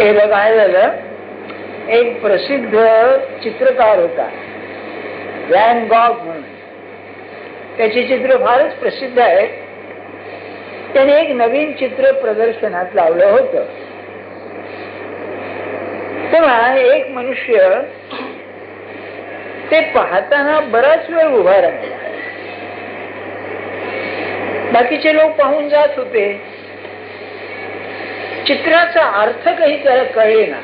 एकदा काय झालं, एक प्रसिद्ध चित्रकार होता व्हॅन गॉग म्हणून, त्याची चित्र फारच प्रसिद्ध आहेत. त्याने एक नवीन चित्र प्रदर्शनात लावलं होतं. तेव्हा एक मनुष्य ते पाहताना बराच वेळ उभा राहिला. बाकीचे लोक पाहून जात होते. चित्राचा अर्थ काही त्याला कळेना.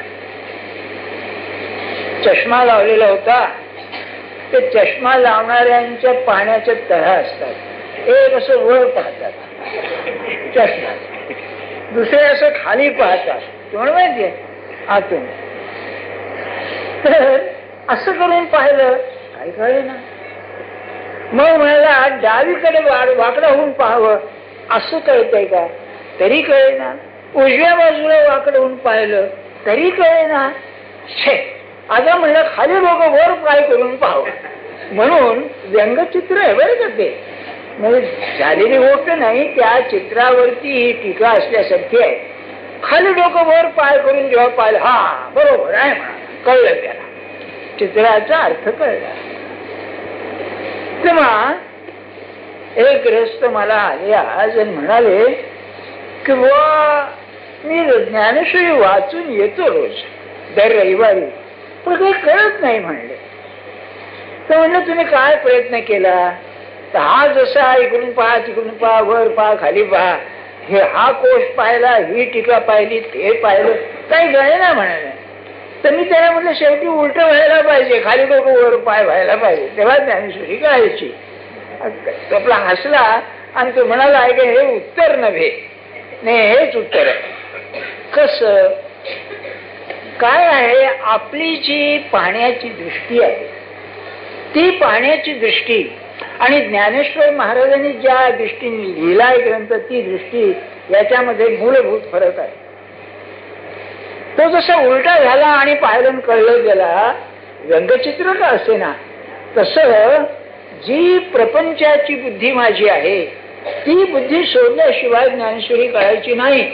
चष्मा लावलेला होता. ते चष्मा लावणाऱ्यांच्या पाहण्याच्या तऱ्हा असतात. एक असं वर पाहतात चष्मा, दुसरे असं खाली पाहतात, तुम्हाला माहितीये आतून. तर असं करून पाहिलं, काही कळेना. मग म्हणाला डावीकडे वाकडा होऊन पाहावं, असं कळतंय का, तरी कळेना. उजव्या बाजूला वाकडं होऊन पाहिलं, तरी कळेना. आता म्हणलं खाली लोक वर पाय करून पाहावं. म्हणून व्यंगचित्र आहे बरं का ते, म्हणजे झालेली गोष्ट नाही, त्या चित्रावरती ही टीका असल्यासारखी आहे. खाली डोकं वर पाय करून जेव्हा पाहिलं, हा बरोबर आहे म्हणा, कळलं त्याला, चित्राचा अर्थ कळला. तेव्हा एक ग्रस्त मला आले आज आणि म्हणाले की वा मी ज्ञानेश्वरी वाचून येतो रोज दर रविवारी, पण काही कळत नाही म्हणले. तर म्हणलं तुम्ही काय प्रयत्न केला? तर हा जसा इकडून पहा तिकडून पहा, वर पहा खाली पहा, हे हा कोश पाहिला, ही टीका पाहिली, ते पाहिलं, काही गळे ना म्हणाले. तर मी त्याला म्हटलं शेवटी उलट व्हायला पाहिजे, खाली डोकं वर पाय व्हायला पाहिजे, तेव्हा ज्ञानेश्वरी कळायची. तो आपला हसला आणि तो म्हणाला आहे की हे उत्तर नव्हे, नाही हेच उत्तर आहे. कसं काय आहे, आपली जी पाहण्याची दृष्टी आहे ती पाहण्याची दृष्टी आणि ज्ञानेश्वर महाराजांनी ज्या दृष्टीने लिहिलाय ग्रंथ ती दृष्टी, याच्यामध्ये मूलभूत फरक आहे. तो जसा उलटा झाला आणि पाहिलं कळलं गेला, व्यंगचित्र का असे ना, तसं जी प्रपंचाची बुद्धी माझी आहे ती बुद्धी सोडल्याशिवाय ज्ञानेश्वरी कळायची नाही.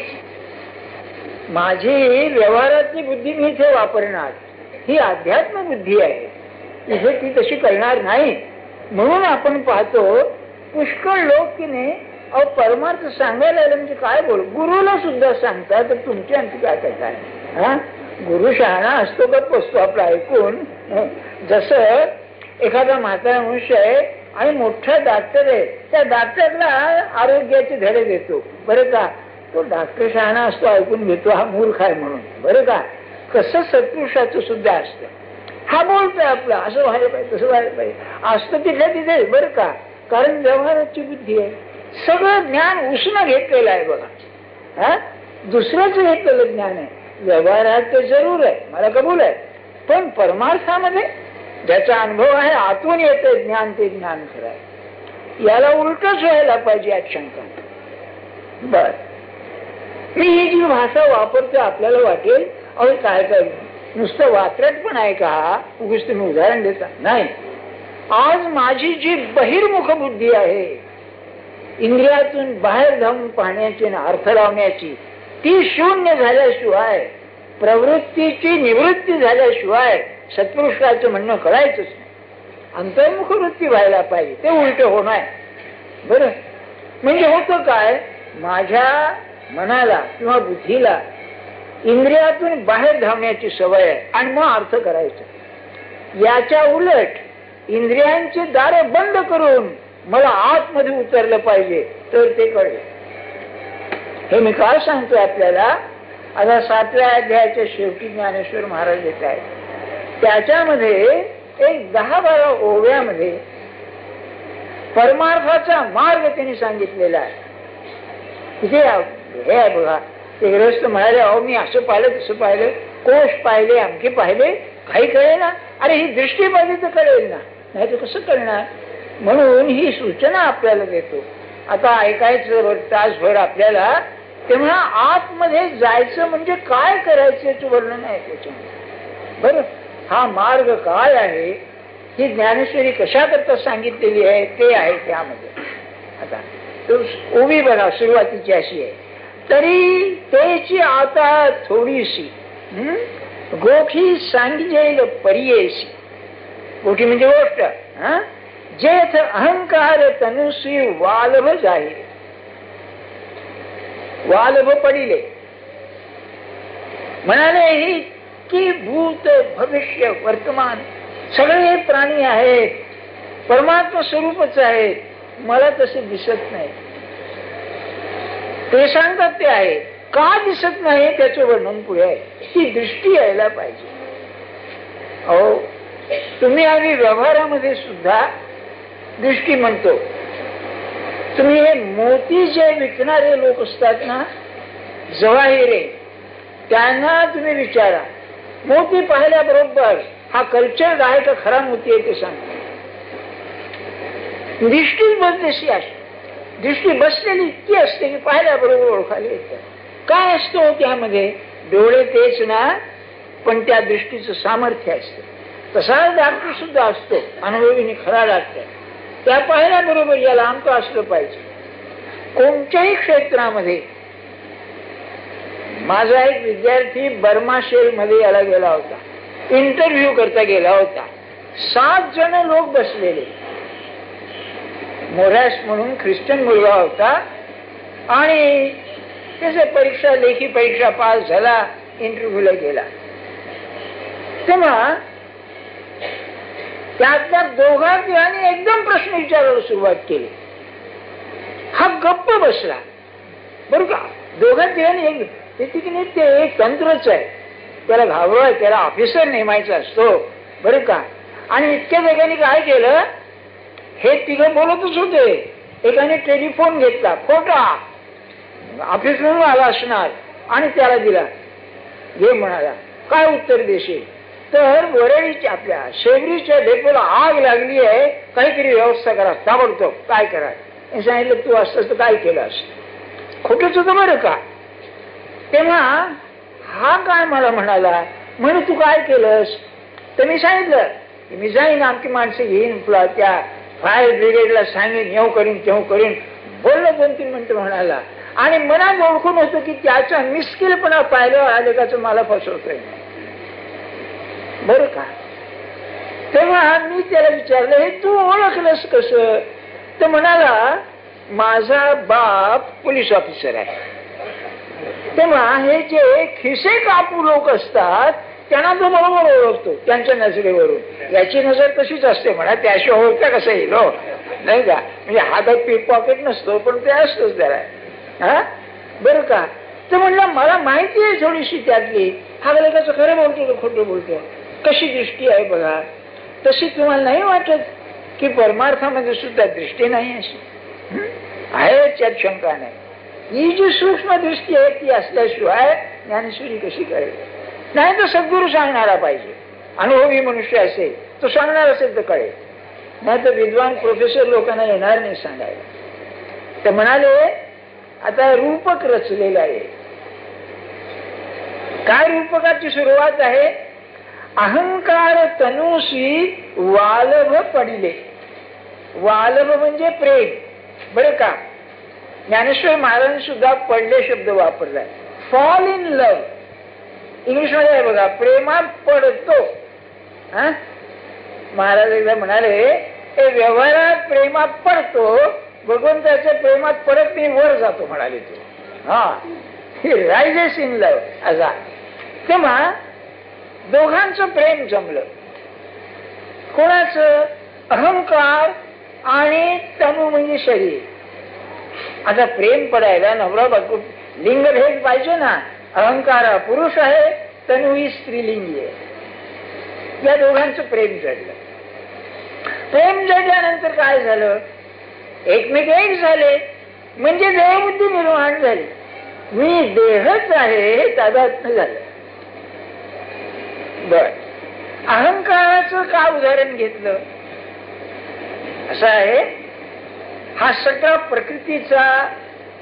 माझी व्यवहारातली बुद्धी मी इथे वापरणार, ही अध्यात्म बुद्धी आहे, इथे ती तशी कळणार नाही. म्हणून आपण पाहतो पुष्कळ लोक की नाही परमार्थ सांगायला आलं म्हणजे काय बोल, गुरुला सुद्धा सांगतात, तर तुमची आणखी काय करताय? हा, गुरु शहाणा असतो का बसतो आपला ऐकून. जसं एखादा म्हातारा मनुष्य आहे आणि मोठा डॉक्टर आहे, त्या डॉक्टरला आरोग्याचे धडे देतो बरं का, तो डॉक्टर शहाणा असतो, ऐकून घेतो हा मूर्ख आहे म्हणून बरं का. कसं सत्पुरुषाचं सुद्धा असतं, हा बोलतोय आपला असं व्हायला पाहिजे तसं व्हायला पाहिजे, असतं तिथल्या तिथे बरं का, कारण व्यवहाराची बुद्धी आहे. सगळं ज्ञान उसणं घेतलेलं आहे बघा. हा, दुसरंच घेतलेलं ज्ञान आहे. व्यवहारात ते जरूर आहे, मला कबूल आहे, पण परमार्थामध्ये ज्याचा अनुभव आहे आतून येतं ज्ञान, ते ज्ञान खरं आहे. याला उलटच व्हायला पाहिजे यात शंका. बर, मी ही जी भाषा वापरतो आपल्याला वाटेल अहो काय काय नुसतं वात्रट पण आहे का, उगीच तुम्ही उदाहरण देता नाही. आज माझी जी बहिर्मुख बुद्धी आहे, इंद्रियातून बाहेर जाऊन पाहण्याची आणि अर्थ लावण्याची, ती शून्य झाल्याशिवाय, प्रवृत्तीची निवृत्ती झाल्याशिवाय सत्पुरुषाचं म्हणणं कळायचंच नाही. अंतर्मुख वृत्ती व्हायला पाहिजे, ते उलट होणार बरं. म्हणजे होतं काय, माझ्या मनाला किंवा बुद्धीला इंद्रियातून बाहेर धावण्याची सवय आहे आणि मग अर्थ करायचा. याच्या उलट इंद्रियांची दारे बंद करून मला आतमध्ये उतरलं पाहिजे तर ते कळेल. हे मी काय सांगतोय आपल्याला, आता 7व्या अध्यायाच्या शेवटी ज्ञानेश्वर महाराज येत आहेत, त्याच्यामध्ये एक 10-12 ओव्यामध्ये परमार्थाचा मार्ग त्यांनी सांगितलेला आहे. तिथे हे आहे बघा, ते ग्रस्त म्हणाले अहो मी असं पाहिलं तसं पाहिलं, कोश पाहिले अमके पाहिले, काही कळेल ना. अरे ही दृष्टी पाहिजे तर कळेल ना, नाही तर कसं कळणार. म्हणून ही सूचना आपल्याला देतो. आता ऐकायचं तासभर आपल्याला, तेव्हा आतमध्ये जायचं म्हणजे काय करायचं याचं वर्णन आहे त्याच्यामध्ये बरं. हा मार्ग काय आहे, ही ज्ञानेश्वरी कशा करता सांगितलेली आहे ते आहे त्यामध्ये. आता ओवी बघा सुरुवातीची अशी आहे, तरी त्याची आता थोडीशी गोठी सांगिजेल परियेसी, गोठी म्हणजे गोष्ट, जेथ अहंकार तनुसी वालभ जाहीर, वालभ पडिले. म्हणाले ही की भूत भविष्य वर्तमान सगळे प्राणी आहेत, परमात्मा स्वरूपच आहेत, मला तसे दिसत नाही. ते सांगतात ते आहे, का दिसत नाही त्याचं वर्णन पुढे आहे. ती दृष्टी यायला पाहिजे. अहो, तुम्ही आम्ही व्यवहारामध्ये सुद्धा दृष्टी म्हणतो. तुम्ही हे मोती जे विकणारे लोक असतात ना, जवाहिरे, त्यांना तुम्ही विचारा, मोती पाहिल्याबरोबर हा कल्चर आहे का खरा मोती आहे ते सांगतो. दृष्टी बसलेली असते, दृष्टी बसलेली इतकी असते की पाहिल्याबरोबर ओळखायला येतं. काय असतो त्यामध्ये? डोळे तेच ना, पण त्या दृष्टीचं सामर्थ्य असतं. तसा डॉक्टर सुद्धा असतो, अनुभवीने खरा डॉक्टर. त्या पाहिल्याबरोबर याला आमचं असलं पाहिजे. कोणत्याही क्षेत्रामध्ये. माझा एक विद्यार्थी बर्मा शेल मध्ये याला गेला होता, इंटरव्ह्यू करता गेला होता. 7 जण लोक बसलेले. मोरॅस म्हणून ख्रिश्चन मुलगा होता आणि त्याच्या परीक्षा, लेखी परीक्षा पास झाला, इंटरव्ह्यूला गेला. तेव्हा त्यातल्या दोघा तिघांनी एकदम प्रश्न विचारायला सुरुवात केली. हा गप्प बसला. बरं का, दोघा तिघांनी ते एक तंत्रच आहे, त्याला घाबरवाय, त्याला ऑफिसर नेमायचा असतो. बरं का, आणि इतक्या जगांनी काय केलं, हे तिघं बोलतच होते. एकाने टेलिफोन घेतला, खोटा ऑफिस म्हणून आला असणार, आणि त्याला दिला. घे म्हणाला, काय उत्तर देशील? तर वरळीच्या आपल्या शेवरीच्या डेपोला आग लागली आहे, काहीतरी व्यवस्था करा ताबडतोब. काय करा? सांगितलं, तू असतंस तर काय केलं असत? खोटंच होतं बरं का. तेव्हा हा काय मला म्हणाला, म्हणे तू काय केलंस? तर मी सांगितलं की मी जाईन, आमची माणसं घेईन, त्या फायर ब्रिगेडला सांगेन, येऊ करीन तेव्हा करीन. बोललो 2-3 मिनिटं म्हणाला, आणि मनात ओळखून होतं की त्याचा मिस्किलपणा पाहिलं आलेकाचं मला फसवतोय. बरं का. तेव्हा मी त्याला विचारलं, हे तू ओळखलंस कसं? तर म्हणाला, माझा बाप पोलीस ऑफिसर आहे. तेव्हा हे जे खिसे कापू लोक असतात त्यांना तो बरोबर ओळखतो त्यांच्या नजरेवरून. याची नजर तशीच असते म्हणा, त्याशिवाय ओळखता कसं येईल हो, नाही का? म्हणजे हातात पिक पॉकेट नसतो, पण ते असतोच त्याला. बरं का. तर म्हणलं, मला माहिती आहे थोडीशी त्यातली, हा लेखाचं खरं बोलतो का खोटं बोलतो? कशी दृष्टी आहे बघा. तशी तुम्हाला नाही वाटत की परमार्थामध्ये सुद्धा दृष्टी नाही अशी आहे? त्यात शंका नाही. ही जी सूक्ष्म दृष्टी आहे ती असल्याशिवाय ज्ञानेश्वरी कशी करेल? नाही तर सद्गुरू सांगणारा पाहिजे. अनुभवी मनुष्य असेल तो सांगणार असेल तर कळेल, नाही तर विद्वान प्रोफेसर लोकांना येणार नाही सांगायला. ते म्हणाले, आता रूपक रचलेलं आहे. काय रूपकाची सुरुवात आहे? अहंकार तनुसी वालभ पडिले. वालभ म्हणजे प्रेम. बरं का. ज्ञानेश्वर महाराजांनी सुद्धा पडले शब्द वापरलाय. फॉल इन लव्ह इंग्लिश मध्ये आहे बघा, प्रेमात पडतो. महाराज एकदा म्हणाले, हे व्यवहारात प्रेमात पडतो, भगवंताच्या प्रेमात पडत नाही, वर जातो म्हणाले तो. रायजेस इन लव्ह असा. तेव्हा दोघांचं प्रेम जमलं. कोणाचं? अहंकार आणि तनु म्हणजे शरीर. आता प्रेम पडायला नवरा बायको लिंग भेद पाहिजे ना. अहंकार हा पुरुष आहे, तनु ही स्त्रीलिंगी आहे. या दोघांचं प्रेम जडलं. प्रेम जडल्यानंतर काय झालं? एकमेक एक झाले, म्हणजे देहबुद्धी निर्माण झाली. मी देहच आहे हे तादात्म्य झालं. बर, अहंकाराचं का उदाहरण घेतलं? असं आहे, हा सगळा प्रकृतीचा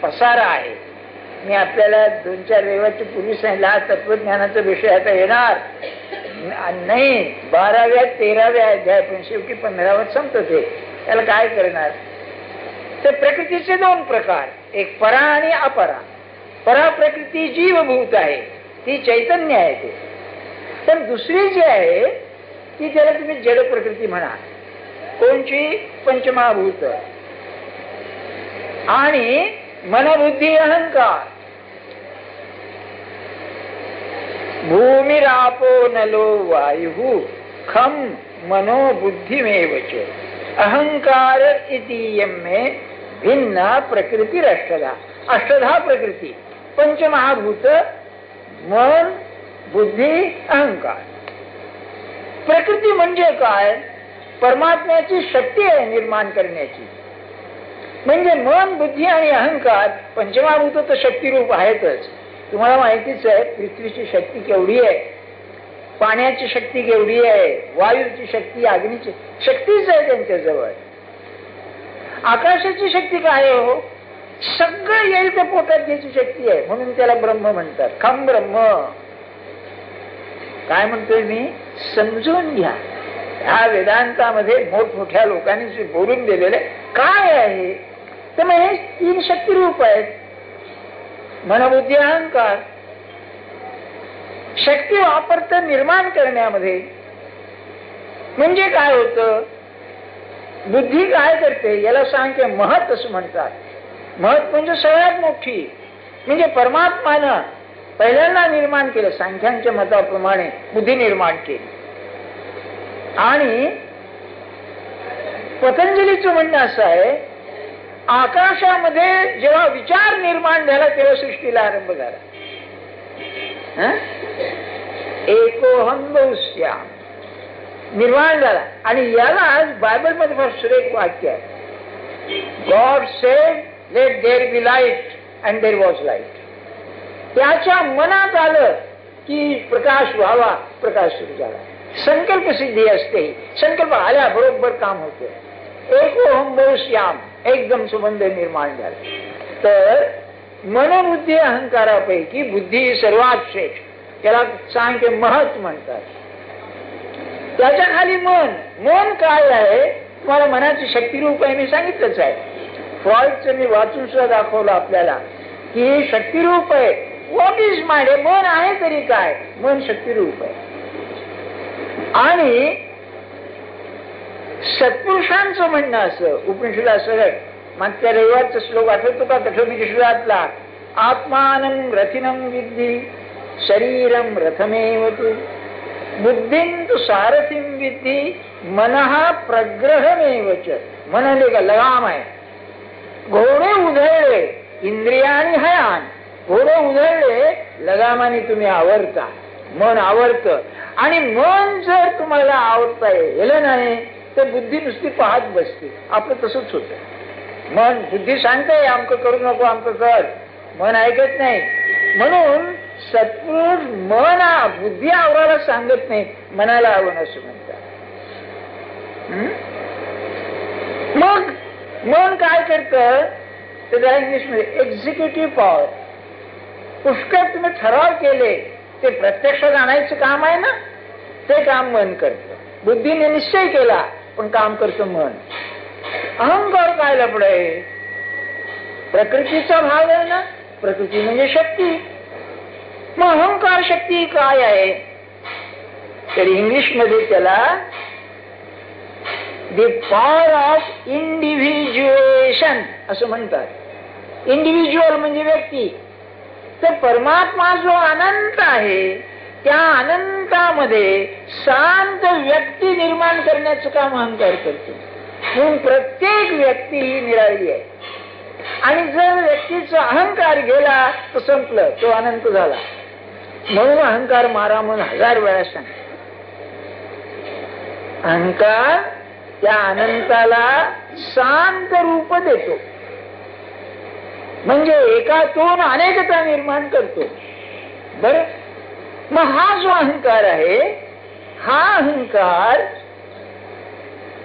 पसारा आहे. मी आपल्याला 2-4 रविवारच्या पूर्वी सांगितलं, हा तत्वज्ञानाचा विषय आता येणार नाही. 12व्या-13व्या अध्याय, पण शेवटी 15वात संपत ते. त्याला काय करणार? तर प्रकृतीचे 2 प्रकार, एक परा आणि अपरा. परा प्रकृती जीवभूत आहे, ती चैतन्य आहे ते. पण दुसरी जी आहे ती त्याला तुम्ही जड प्रकृती म्हणा. कोणची? पंचमहाभूत आणि मनबुद्धी अहंकार. भूमिरापो नलो वायु खम मनो बुद्धिमेवच अहंकार इतीयं में भिन्न प्रकृती अष्टधा. अष्टधा प्रकृती, पंचमहाभूत, मन, बुद्धी, अहंकार. प्रकृती म्हणजे काय? परमात्म्याची शक्ती आहे निर्माण करण्याची. म्हणजे मन, बुद्धी आणि अहंकार पंचमहाभूत तर शक्तिरूप आहेतच. तुम्हाला माहितीच आहे पृथ्वीची शक्ती केवढी आहे, पाण्याची शक्ती केवढी आहे, वायूची शक्ती, अग्नीची शक्तीच आहे त्यांच्याजवळ. आकाशाची शक्ती काय हो? सगळं येईल त्या पोटात घ्यायची शक्ती आहे, म्हणून त्याला ब्रह्म म्हणतात. खम ब्रह्म. काय म्हणतोय मी? समजून घ्या. ह्या वेदांतामध्ये मोठमोठ्या लोकांनी बोलून दिलेले काय आहे तर म्हणजे 3 शक्तिरूप आहेत. मनबुद्धी अहंकार. शक्ती वापरतं निर्माण करण्यामध्ये. म्हणजे काय होतं? बुद्धी काय करते? याला सांगते महत असं म्हणतात. महत म्हणजे सगळ्यात मोठी. म्हणजे परमात्मानं पहिल्यांदा निर्माण केलं, सांख्यांच्या मताप्रमाणे बुद्धी निर्माण केली. आणि पतंजलीचं म्हणणं असं आहे, आकाशामध्ये जेव्हा विचार निर्माण झाला तेव्हा सृष्टीला आरंभ झाला. एकोहम बहुश्याम निर्माण झाला. आणि याला बायबल मध्ये फार सुरेख वाक्य आहे. God said let there be light and there was light. त्याच्या मनात आलं की प्रकाश व्हावा, प्रकाश सुरू झाला. संकल्प सिद्धी असते. संकल्प आल्या बरोबर काम होते. एकोहम बहुश्याम, एकदम सुबंध निर्माण झाला. तर मनोबुद्धी अहंकारापैकी बुद्धी सर्वात श्रेष्ठ. त्याला सांगते महत म्हणतात. त्याच्या खाली मन. मन काय आहे? तुम्हाला मनाची शक्तिरूप आहे, मी सांगितलंच आहे. फ्रॉइडचं मी वाचून सुद्धा दाखवलं आपल्याला की शक्तिरूप आहे. What is mind? मन आहे तरी काय? मन शक्तिरूप आहे. आणि सत्पुरुषांचं म्हणणं असं उपनिषदा सरळ मागच्या रविवारचा श्लोक आठवतो का? कठोपनिषदातला आत्मानं रथिनं विद्धी शरीरम रथमेव तु बुद्धिं तु सारथिं विद्धी मनः प्रग्रहमेव च. मन लगाम आहे. घोडे उधळले इंद्रियानी हयान. घोडे उधळले लगामाने तुम्ही आवरता. मन आवरत. आणि मन जर तुम्हाला आवरता येलं नाही तर बुद्धी नुसती पाहत बसते. आपलं तसंच होतं. मन बुद्धी सांगते आमकं करू नको, आमकं कर. मन ऐकत नाही. म्हणून सत्पुरुष मन बुद्धी आवरायला सांगत नाही, मनाला आवरण असं म्हणतात. मग मन काय करतं तर त्या इंग्लिशमध्ये एक्झिक्युटिव्ह पॉवर. पुष्कळ तुम्ही ठराव केले ते प्रत्यक्षात आणायचं काम आहे ना, ते काम मन करतं. बुद्धीने निश्चय केला पण काम करतं मन. अहंकार काय लपड आहे? प्रकृतीचा भाग आहे ना. प्रकृती म्हणजे शक्ती. मग अहंकार शक्ती काय आहे? तर इंग्लिश मध्ये त्याला द पॉवर ऑफ इंडिव्हिज्युएशन असं म्हणतात. इंडिव्हिज्युअल म्हणजे व्यक्ती. तर परमात्मा जो अनंत आहे त्या अनंतामध्ये शांत व्यक्ती निर्माण करण्याचं काम अहंकार करतो. म्हणून प्रत्येक व्यक्ती ही निराळी आहे. आणि जर व्यक्तीचा अहंकार गेला तर संपलं, तो अनंत झाला. म्हणून अहंकार मारा म्हणून 1000 वेळा सांग. अहंकार त्या अनंताला शांत रूप देतो. म्हणजे एकातून अनेकता निर्माण करतो. बर, मग हा जो अहंकार आहे हा अहंकार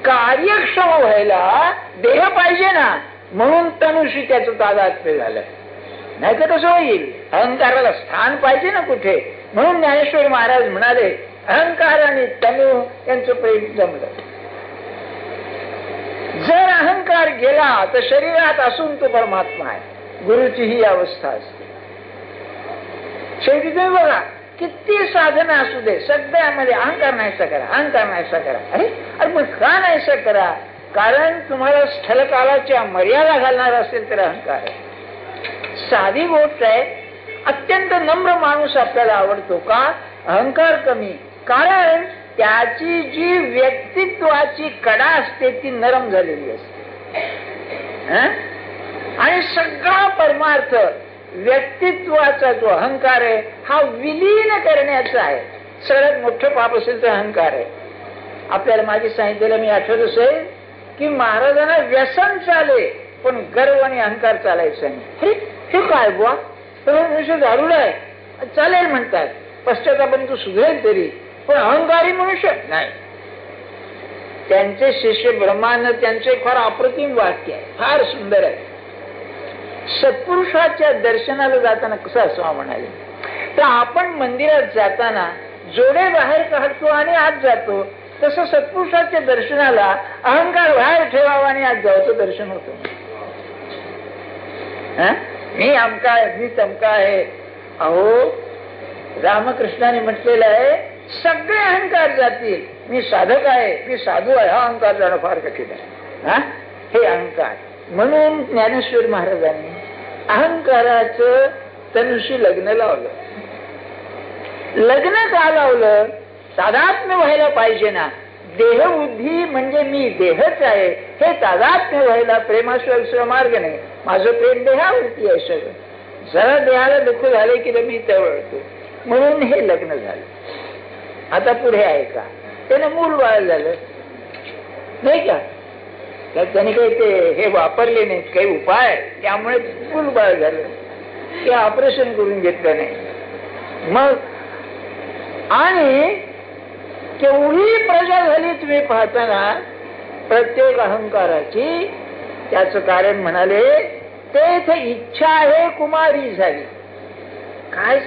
कार्यक्षम व्हायला देह पाहिजे ना, म्हणून तनुशी त्याचं तादात्म्य झालं. नाही तर कसं होईल? अहंकाराला स्थान पाहिजे ना कुठे. म्हणून ज्ञानेश्वर महाराज म्हणाले अहंकार आणि तनु यांचं प्रेम जमलं. जर अहंकार गेला तर शरीरात असून तो परमात्मा आहे. गुरुची ही अवस्था असते. शेवटी तुम्ही बघा किती साधनं असू दे सगळ्यामध्ये अहंकार नाहीसा करा, अहंकार नाहीसा करा. अरे पण का नाहीसा करा? कारण तुम्हाला स्थलकालाच्या मर्यादा घालणार असेल तर अहंकार आहे. साधी गोष्ट आहे. अत्यंत नम्र माणूस आपल्याला आवडतो का? अहंकार कमी. कारण त्याची जी व्यक्तित्वाची कडा असते ती नरम झालेली असते. आणि सगळा परमार्थ व्यक्तित्वाचा जो अहंकार आहे हा विलीन करण्याचा आहे. सगळ्यात मोठं पाप असेल तर अहंकार आहे. आपल्याला मागे सांगितलेलं मी आठवत असेल की महाराजांना व्यसन चाले पण गर्व आणि अहंकार चालायचा नाही. हे काय बुवा, मनुष्य दारुड आहे चालेल म्हणतात, पश्चातापण तू सुधरेल तरी, पण अहंकारी मनुष्य नाही. त्यांचे शिष्य ब्रह्मानंद त्यांचे फार अप्रतिम वाक्य आहे, फार सुंदर आहे. सत्पुरुषाच्या दर्शनाला जाताना कसं असावं म्हणाले तर आपण मंदिरात जाताना जोडे बाहेर काढतो आणि आत जातो, तसं सत्पुरुषाच्या दर्शनाला अहंकार बाहेर ठेवावा आणि आत जावं दर्शन होतं. मी अमका आहे, मी तमका आहे. अहो रामकृष्णाने म्हटलेलं आहे सगळे अहंकार जातील, मी साधक आहे, मी साधू आहे. हा अहंकार जाणं फार कठीण आहे. हे अहंकार. म्हणून ज्ञानेश्वर महाराजांनी अहंकाराचं तनुशी लग्न लावलं. लग्न का लावलं? तादात्म्य व्हायला पाहिजे ना. देहबुद्धी म्हणजे मी देहच आहे हे तादात्म्य व्हायला प्रेमाशिवाय दुसरा मार्ग नाही. माझं प्रेम देहावरती आहे सगळं. जरा देहाला दुःख झाले की मी तवळतो, म्हणून हे लग्न झालं. आता पुढे आहे का? त्यानं मूल बाळ झालं नाही का? त्याने काही ते हे वापरले नाहीत काही उपाय, त्यामुळे मूल बाळ झालं. ते ऑपरेशन करून घेतलं नाही. मग आणि केवढी प्रजा झाली तुम्ही पाहताना प्रत्येक अहंकाराची. त्याचं कारण म्हणाले तेथे इच्छा आहे कुमारी झाली. काय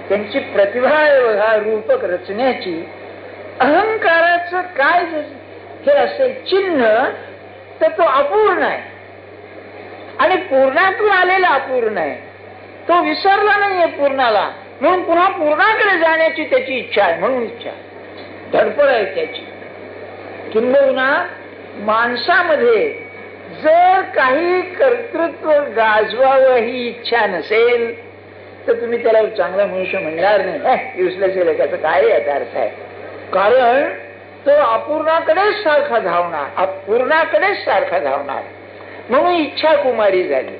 त्यांची प्रतिभा आहे बघा रूपक रचण्याची. अहंकाराचं काय हे असेल चिन्ह तर तो अपूर्ण आहे आणि पूर्णातून आलेला अपूर्ण आहे. तो विसरला नाहीये पूर्णाला, म्हणून पुन्हा पूर्णाकडे जाण्याची त्याची इच्छा आहे. म्हणून इच्छा धडपड आहे त्याची. किंबहुना माणसामध्ये जर काही कर्तृत्व गाजवावं ही इच्छा नसेल तर तुम्ही त्याला चांगला मनुष्य म्हणणार नाही. युसलेस त्याचा काय याचा अर्थ आहे? कारण तो अपूर्णाकडेच सारखा धावणार, अपूर्णाकडेच सारखा धावणार. म्हणून इच्छा कुमारी झाली.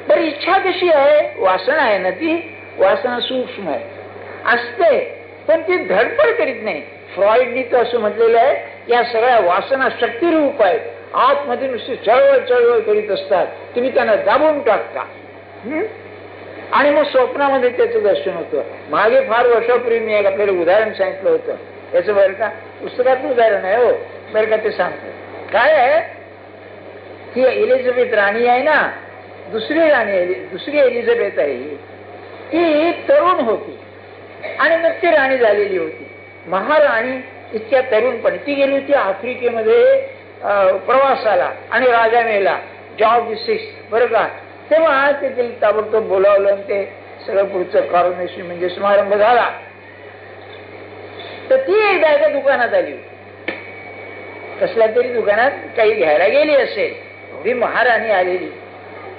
तर इच्छा कशी आहे? वासना आहे ना. ती वासना सूक्ष्म आहे असते पण ती धडपड करीत नाही. फ्रॉइडनी तर असं म्हटलेलं आहे या सगळ्या वासना शक्तिरूप आहेत, आतमध्ये नुसती चळवळ चळवळ करीत असतात, तुम्ही त्यांना दाबून टाकता आणि मग स्वप्नामध्ये त्याचं दर्शन होतं. मागे फार वर्षापूर्वी मी एक आपल्याला उदाहरण सांगितलं होतं याचं, बरं का पुस्तकातलं उदाहरण आहे हो, बरं का ते सांगतो. काय आहे ही एलिझाबेथ राणी आहे ना, दुसरी एलिझाबेथ आहे ही. ती तरुण होती आणि मग ती राणी झालेली होती. महाराणी इतक्या तरुणपणे ती गेली होती आफ्रिकेमध्ये प्रवासाला आणि राजा मेला जॉर्ज VI, बरं का. तेव्हा ते ताबडतोब बोलावलं आणि ते सगळं पुढचं कॉरोनेशन म्हणजे समारंभ झाला. तर ती एकदा एका दुकानात आली होती, कसल्या तरी दुकानात काही घ्यायला गेली असेल. ती महाराणी आलेली.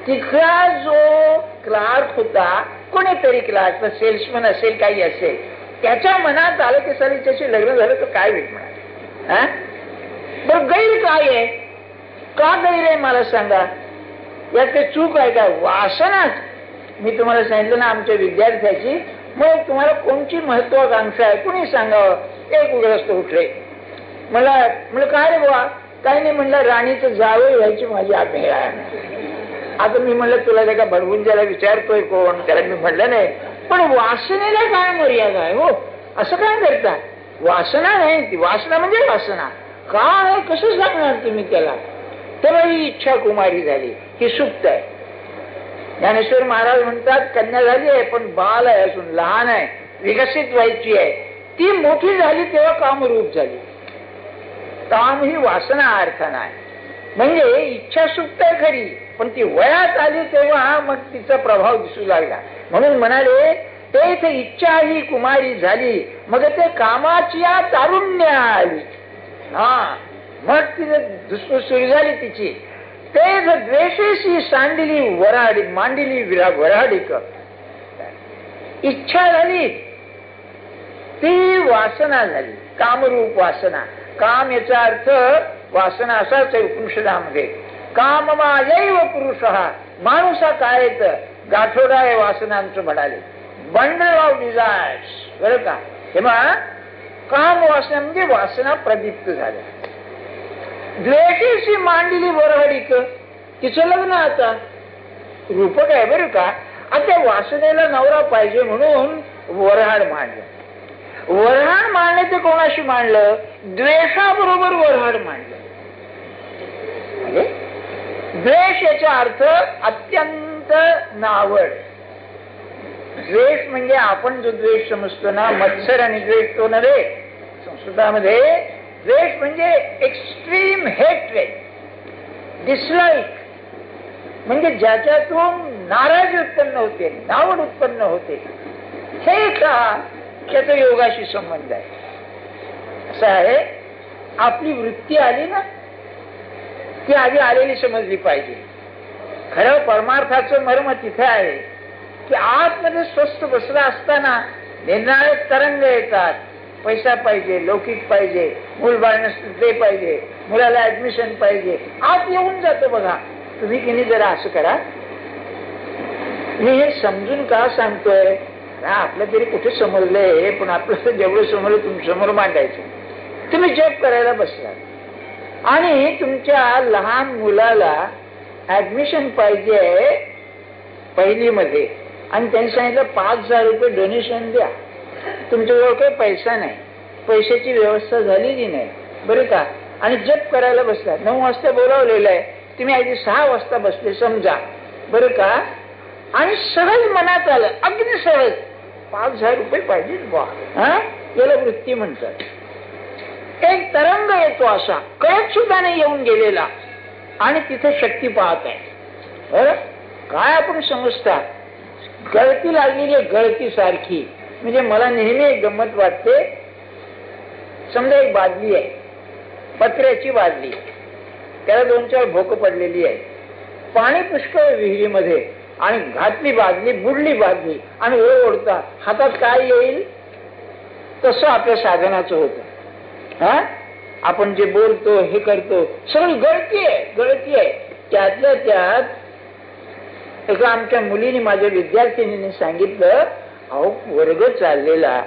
तिथला जो क्लार्क होता, कोणीतरी क्लार्क सेल्समन असेल काही असेल, त्याच्या मनात आलं की सर त्याचे लग्न झालं तर काय होईल म्हणा. बरं गैर काय आहे? का गैर आहे मला सांगा. यात काही चूक आहे का? वासनाच. मी तुम्हाला सांगितलं ना आमच्या विद्यार्थ्याची, मग तुम्हाला कोणची महत्वाकांक्षा आहे कुणी सांगावं. एक उग्रस्त उठले, मला म्हणलं काय रे बुवा? काही नाही म्हणलं राणीचं जावं व्हायची माझी अपेक्षा आहे. आता मी म्हणलं तुला त्या का बडवून ज्याला विचारतोय कोण, त्याला मी म्हणलं नाही. पण वासनेला काय मर्यादा आहे हो? असं काय करता? वासना नाही ती, वासना म्हणजे वासना. काय कसं सांगणार तुम्ही त्याला? तेव्हा ही इच्छा कुमारी झाली, ही सुप्त आहे. ज्ञानेश्वर महाराज म्हणतात कन्या झाली आहे पण बाल आहे, अजून लहान आहे, विकसित व्हायची आहे. ती मोठी झाली तेव्हा कामरूप झाली. काम ही वासना अर्थानं आहे. म्हणजे इच्छा सुप्त आहे खरी, पण ती वयात आली तेव्हा मग तिचा प्रभाव दिसू लागला. म्हणून म्हणाले तेथ इच्छा ही कुमारी झाली, मग ते कामाची या तारुण्य आली. हा, मग तिथे धुसफूस सुरू झाली तिची. तेथ द्वेषेशी सांडिली वराडी, मांडिली वराडिक. इच्छा झाली, ती वासना झाली, कामरूप वासना. काम याचा अर्थ वासना असाच आहे उपनिषदामध्ये. काममायैव पुरुष, माणूसा काय गाठोडा आहे वासनांचं म्हणाले, बंडल ऑफ डिझायर्स. बरं का, तेव्हा काम वासना म्हणजे वासना प्रदीप्त झाल्या. द्वेषेशी मांडलेली वरहडीक, तिचं लग्न आता रूपक आहे बरं का. आता वासनेला नवरा पाहिजे म्हणून वरहाड मांडलं. वरहाड मांडलं ते कोणाशी मांडलं? द्वेषाबरोबर वरहाड मांडलं. द्वेष याचा अर्थ अत्यंत नावड. द्वेष म्हणजे आपण जो द्वेष समजतो ना, मत्सर आणि द्वेष तो नव्हे. संस्कृतामध्ये द्वेष म्हणजे एक्स्ट्रीम हेट्रेड, डिसलाईक, म्हणजे ज्याच्यातून नाराजी उत्पन्न होते, नावड उत्पन्न होते. हे का त्याचा योगाशी संबंध आहे. असं आहे, आपली वृत्ती आली ना, ती आधी आलेली समजली पाहिजे. खरं परमार्थाचं मर्म तिथे आहे की आतमध्ये स्वस्थ बसला असताना निर्णायक तरंग येतात. पैसा पाहिजे, लौकिक पाहिजे, मूल बाळ नसतं ते पाहिजे, मुलाला ऍडमिशन पाहिजे, आत येऊन जातो. बघा तुम्ही की नाही, जरा असं करा. मी हे समजून का सांगतोय, आपलं तरी कुठे समजलंय, पण आपलं जेवढं समजलं तुमच्या समोर मांडायचं. तुम्ही जप करायला बसला आणि तुमच्या लहान मुलाला ऍडमिशन पाहिजे पहिलीमध्ये, आणि त्यांनी सांगितलं 5,000 रुपये डोनेशन द्या. तुमच्याजवळ काही पैसा नाही, पैशाची व्यवस्था झालेली नाही, बरं का. आणि जप करायला बसला, 9 वाजता बोलावलेलं आहे, तुम्ही आधी 6 वाजता बसले समजा, बरं का. आणि सहज मनात आलं, अगदी सहज 5,000 रुपये पाहिजे बा. याला वृत्ती म्हणतात. एक तरंग येतो असा, कळत सुद्धा नाही येऊन गेलेला, आणि तिथे शक्ती पाहत आहे. काय आपण समजता, गळती लागलेली गळती सारखी. म्हणजे मला नेहमी एक गंमत वाटते. समजा एक बादली आहे, पत्र्याची बादली, त्याला 2-4 भोकं पडलेली आहे, पाणी पुष्कळ विहिरीमध्ये, आणि घातली बादली, बुडली बादली, आणि ओढता हातात काय येईल तसं आपल्या साधनाचं होतं. आपण जे बोलतो हे करतो सगळी गळती आहे, गळती आहे. त्यातल्या त्यात एका आमच्या मुलीने, माझ्या विद्यार्थिनीने सांगितलं, अहो वर्ग चाललेला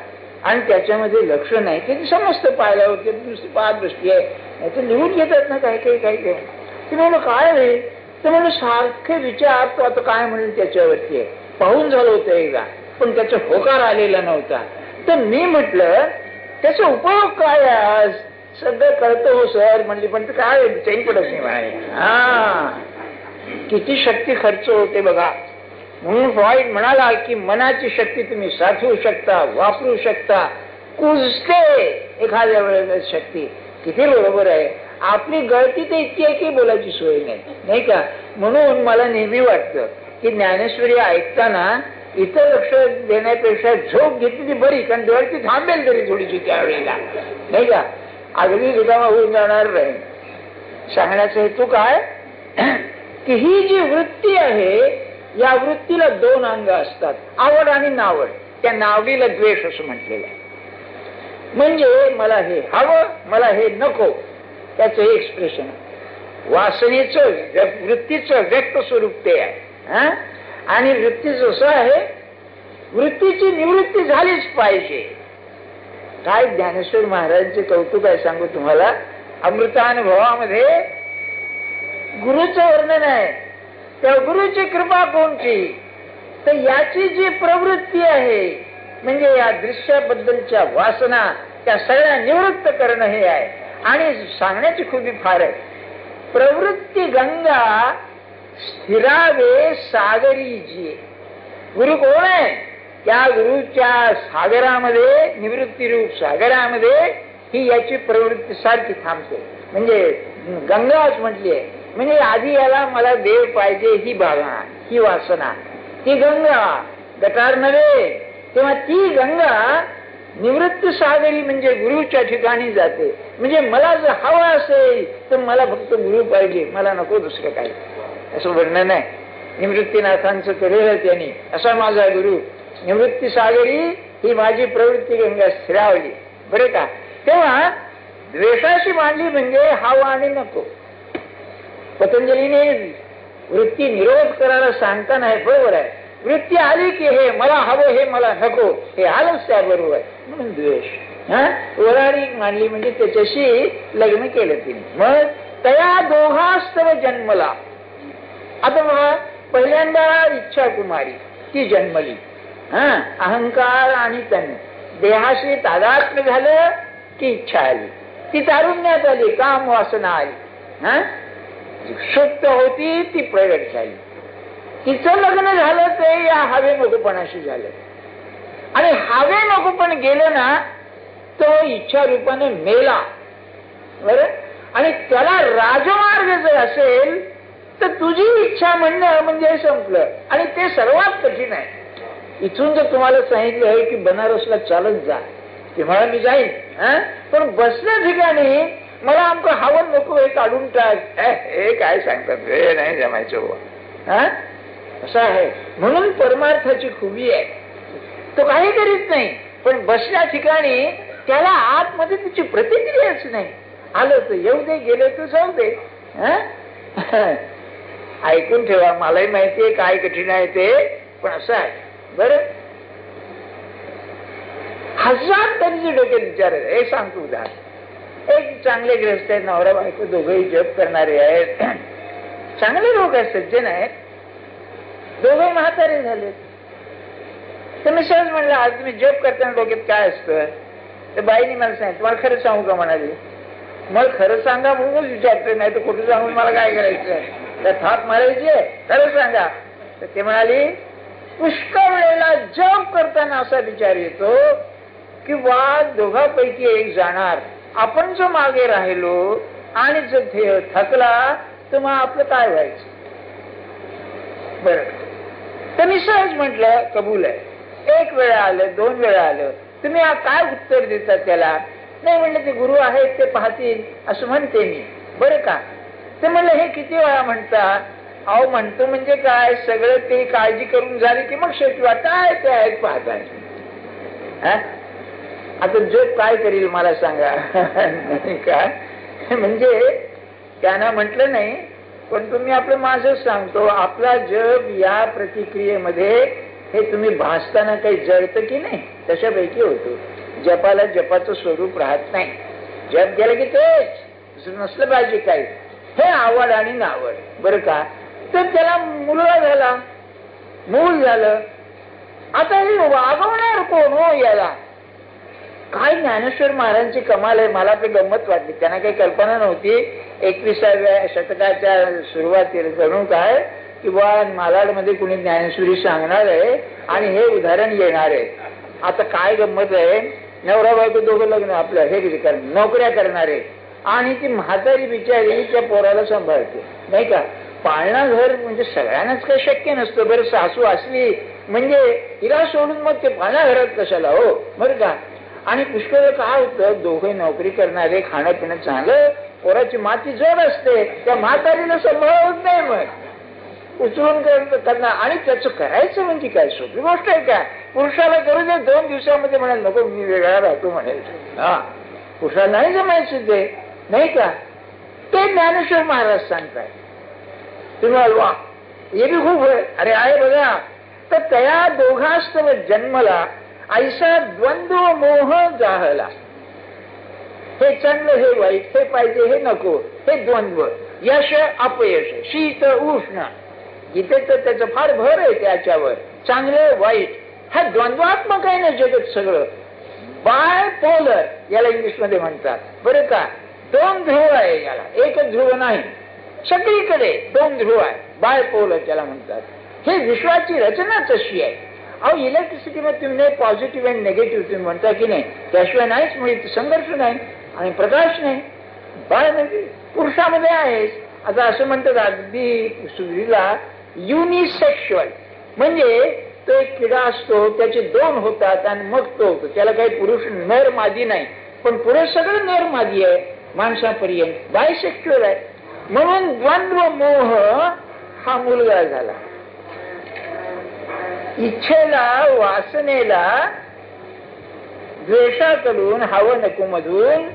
आणि त्याच्यामध्ये लक्ष नाही, ते समजतं पाहायला होते, दुसरी पाहत दृष्टी आहे, नाही तर लिहून घेतात ना काही काही काही काही. ते म्हणलं काय होईल, तर म्हणलं सारखे विचार तो आता काय म्हणेल त्याच्यावरती आहे. पाहून झालं होतं एकदा, पण त्याचा होकार आलेला नव्हता. तर मी म्हटलं त्याचा उपयोग काय आज? सगळं कळतं हो सर म्हणली, पण ते काय चैन पडत नाही म्हणाले. किती शक्ती खर्च होते बघा. म्हणून फ्रॉइड म्हणाला की मनाची शक्ती तुम्ही साठवू शकता, वापरू शकता, कुजते एखाद्या वेळेस शक्ती. किती बरोबर आहे. आपली गळती तर इतकी आहे की बोलायची सोय नाही, नाही का. म्हणून मला नेहमी वाटतं की ज्ञानेश्वरी ऐकताना इतर लक्ष देण्यापेक्षा झोप घेतली बरी, कारण गळती थांबेल तरी थोडीशी त्यावेळेला, नाही का. अगदी रिकामा होऊन जाणार नाही. सांगण्याचा हेतू काय की ही जी वृत्ती आहे, या वृत्तीला 2 अंग असतात, आवड आणि नावड. त्या नावडीला द्वेष असं म्हटलेलं आहे. म्हणजे मला हे हवं, मला हे नको, त्याचं हे एक्सप्रेशन. वासनेचं, वृत्तीचं व्यक्त स्वरूप ते आहे. आणि वृत्तीचं असं आहे, वृत्तीची निवृत्ती झालीच पाहिजे. काय ज्ञानेश्वर महाराजांचे कौतुक आहे सांगू तुम्हाला. अमृतानुभवामध्ये गुरुचं वर्णन आहे. त्या गुरुची कृपा कोणची, तर याची जी प्रवृत्ती आहे, म्हणजे या दृश्याबद्दलच्या वासना त्या सगळ्या निवृत्त करणं हे आहे. आणि सांगण्याची खूबी फार आहे. प्रवृत्ती गंगा स्थिरावे सागरी जी. गुरु कोण आहे? त्या गुरुच्या सागरामध्ये, निवृत्ती रूप सागरामध्ये ही याची प्रवृत्ती सारखी थांबते. म्हणजे गंगाच म्हटली आहे. म्हणजे आधी याला मला देव पाहिजे ही भावना, ही वासना, ती गंगा. गटार नव्हे, तेव्हा ती गंगा निवृत्ती सागरी म्हणजे गुरुच्या ठिकाणी जाते. म्हणजे मला जर हवा असेल तर मला फक्त गुरु पाहिजे, मला नको दुसरं काही, असं वर्णन आहे निवृत्तीनाथांचं केलेलं त्यांनी. असा माझा गुरु निवृत्ती सागरी ही माझी प्रवृत्ती गंगा स्थिरावली. बरं का. तेव्हा द्वेषाशी मांडली म्हणजे हवा आणि नको. पतंजलीने वृत्ती निरोध करायला सांगताना आहे, बरोबर आहे. वृत्ती आली की हे मला हवं हे मला नको हे आलंच त्या बरोबर म्हणून द्वेष वराडी मानली म्हणजे त्याच्याशी लग्न केलं तिने. मग तया दोघास्तव जन्मला. आता बघा पहिल्यांदा इच्छा कुमारी ती जन्मली. अहंकार आणि तन देहाशी तादात्म्य झालं की इच्छा आली, ती तारुण्यात आली, काम वासना आली, सुप्त होती ती प्रगट झाली. तिचं लग्न झालं ते या हवे नकोपणाशी झालं. आणि हवे नकोपण गेलं ना तो इच्छा रूपाने मेला. बरं. आणि त्याला राजमार्ग जर असेल तर तुझी इच्छा म्हणणं म्हणजे संपलं. आणि ते सर्वात कठीण आहे. इथून जर तुम्हाला सांगितलं आहे की बनारसला चालत जा, तेव्हा मी जाईन, पण बसल्या ठिकाणी मला आमचं हवं नको हे काढून टाक, हे काय सांगतात, हे नाही जमायचं. असं आहे. म्हणून परमार्थाची खुबी आहे. तो काही करीत नाही, पण बसल्या ठिकाणी त्याला आतमध्ये तिची प्रतिक्रियाच नाही. आलं तर येऊ दे, गेलं तर जाऊ दे. ऐकून ठेवा, मलाही माहितीये काय कठीण आहे ते, पण असं आहे. बरं. हजार तऱ्हेचे डोक्यात विचार आहे. हे सांगतो उदाहरण. एक चांगले ग्रस्त आहेत, नवरा बायको दोघंही जप करणारे आहेत, चांगले लोक आहेत, सज्जन आहेत. दोघे म्हातारे झाले. तर मी सहज म्हणलं आज तुम्ही जप करताना डोक्यात काय असतं. तर बाईने मला सांगितलं, तुम्हाला खरं सांगू का म्हणाली. मग खरं सांगा म्हणूनच विचारतोय, नाही तर कुठे सांगून मला काय करायचं, त्या थाप मारायची आहे, खरं सांगा. तर ते म्हणाली पुष्कळ वेळेला जप करताना असा विचार येतो की वा दोघांपैकी एक जाणार, आपण जो मागे राहिलो आणि जर थकला तर मग आपलं काय व्हायचं. बरं. तर मी सहज म्हटलं कबूल आहे. एक वेळा आलं, दोन वेळा आलं, तुम्ही काय उत्तर देता त्याला. नाही म्हणलं ते गुरु आहेत ते पाहतील असं म्हणते मी. बरं का. ते म्हणलं हे किती वेळा म्हणता. अहो म्हणतो म्हणजे काय, सगळं ते काळजी करून झाली की मग शेवटी काय ते आहेत पाहताय. आता जग काय करील मला सांगा. काय म्हणजे त्यांना म्हटलं नाही, पण तुम्ही आपलं माझं सांगतो, आपला जप या प्रतिक्रियेमध्ये हे तुम्ही भासताना काही जळतं की नाही, तशापैकी होतो. जपाला जपाचं स्वरूप राहत नाही. जप गेलं की तेच, दुसरं नसलं पाहिजे काही. हे आवड आणि नावड. बरं का. तर त्याला मुलगा झाला, मूल झालं. आता हे वागवणार कोण हो याला. काय ज्ञानेश्वर महाराजांची कमाल आहे. मला ते गंमत वाटली. त्यांना काही कल्पना नव्हती. 21व्या शतकाच्या सुरुवातीला जणू काय की बा मालाडमध्ये कुणी ज्ञानेश्वरी सांगणार आहे आणि हे उदाहरण येणार आहे. आता काय गंमत आहे, नवरा बायको दोघं लग्न आपलं हे नोकऱ्या करणारे आणि ती म्हातारी बिचारी त्या पोराला सांभाळते नाही का. पाळणा घर म्हणजे सगळ्यांनाच काही शक्य नसतं. बरं सासू असली म्हणजे हिला सोडून मग ते पाळणा घरात कशाला हो. बरं का. आणि पुष्कळ काय होतं, दोघे नोकरी करणारे, खाणं पिणं चांगलं, पोराची माती जड असते, त्या म्हातारीला सांभाळत नाही, मग उचलून करणार. आणि त्याचं करायचं म्हणजे काय सोपी गोष्ट आहे का. पुरुषाला करू दे 2 दिवसामध्ये म्हणाल नको मी वेगळा राहतो म्हणाल. पुरुषाला नाही जमायचं ते नाही का. ते ज्ञानेश्वर महाराज सांगताय. तुम्ही वा हे बी खूप अरे आहे बघा. तर त्या दोघास्तव जन्मला ऐसा द्वंद्व मोह जाहला. हे चांगलं हे वाईट, हे पाहिजे हे नको, हे द्वंद्व, यश अपयश, शीत उष्ण, इथे तर त्याचं फार भर आहे त्याच्यावर. चांगलं वाईट हा द्वंद्वात्मक आहे ना जगत सगळं. बाय पोलर याला इंग्लिश मध्ये म्हणतात. बरं का. 2 ध्रुव आहे याला, एकच ध्रुव नाही. सगळीकडे 2 ध्रुव आहे. बाय पोलर त्याला म्हणतात. हे विश्वाची रचना तशी आहे. अहो इलेक्ट्रिसिटी मध्ये तुम्ही पॉझिटिव्ह आणि निगेटिव्ह तुम्ही म्हणता की नाही, त्याशिवाय नाहीच म्हणजे संघर्ष नाही आणि प्रकाश नाही. बाय म्हणजे पुरुषामध्ये आहेच. आता असं म्हणतात अगदी सुधीला युनिसेक्शुअल म्हणजे तो एक किडा असतो, त्याचे दोन होतात आणि मग तो होतो. त्याला काही पुरुष नर मादी नाही, पण पुढे सगळं नर मादी आहे माणसापर्यंत, बायसेक्शुअल आहे. म्हणून द्वंद्व मोह हा मुलगा झाला. इच्छेला, वासनेला द्वेषाकडून, हवं नको मधून